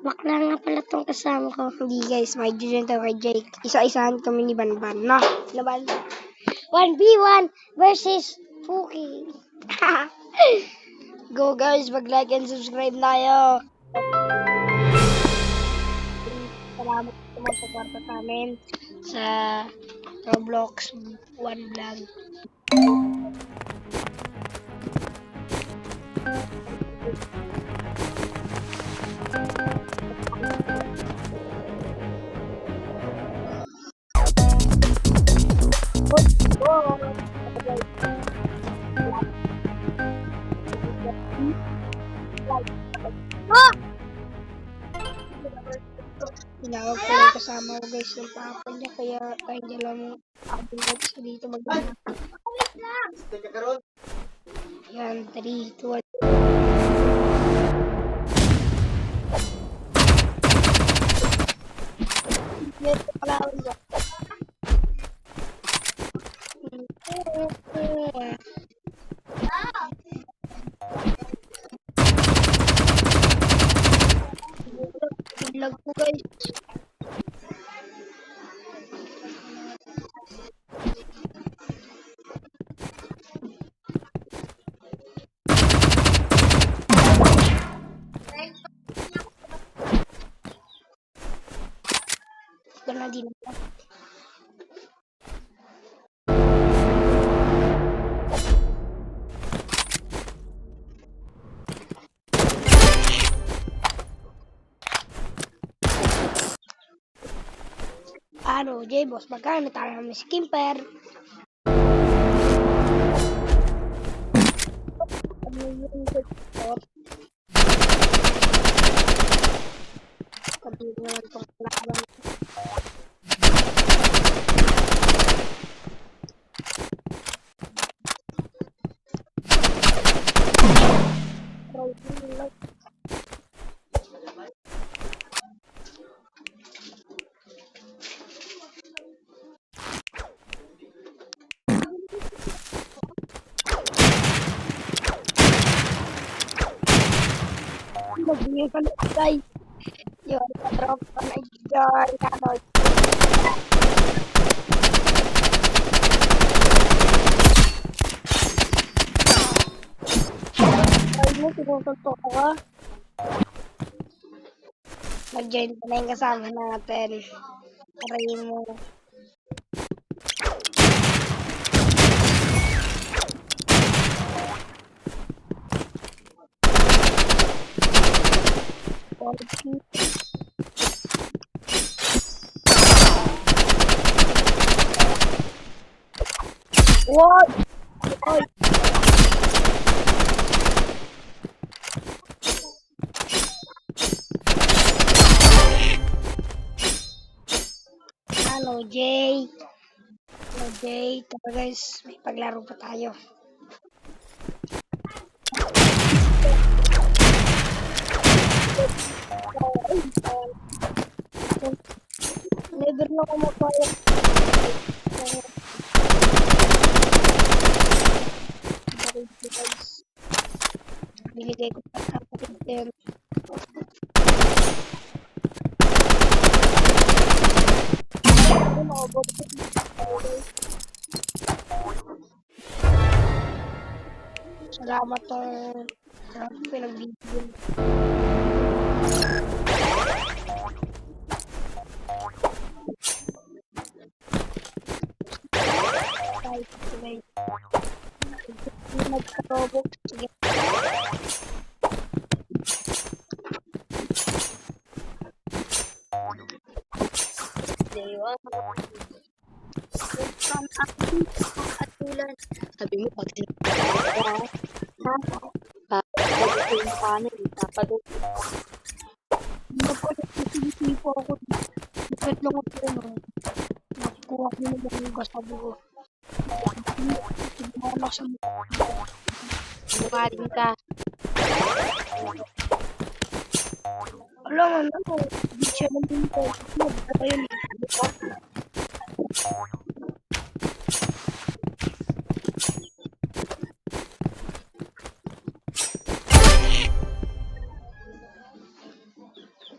Bakla nga pala tong kasama ko. Hindi guys, may dyan to kay Jake. Isa-isahan kami ni Banban. No? Laban. 1v1 versus Puki. Go guys, mag-like and subscribe tayo. Salamat sa mga suporta sa amin sa Roblox One Vlog. Tinawag ko yung kasama ko guys ng papa niya kaya hindi lang ako guys dito mag-ano. Yan, 3, 2, 1. Yan, pala ako dyan. Lag ko guys. Wala din ako. Ano, J-Boss, magkano tayo ng skimper? Kabili naman itong kalaban. Magbigay ka na guys. Yun, drop ka na dyan. Ano, ay mo, sinusuntok ka. Mag-join pa na yung kasama natin. Aray mo. What? Oy. Hello, Jay. Hello, Jay. Tara guys, may paglaro pa tayo. Never na ako magpapaya. Biligay ko pa sa kapatid din. Salamat ang pinagbibigyan. Sige. Nagkarobok. Sige. Sabi mo, pag yung kanin, tapadok. Nagpapalisipo ako. Bakit lang ako nakuha ko naman yung kasabo ko. Sigmama sa mukha. Bumaling ka. Alam mo, hindi siya naman ito. Nagpapalisipo.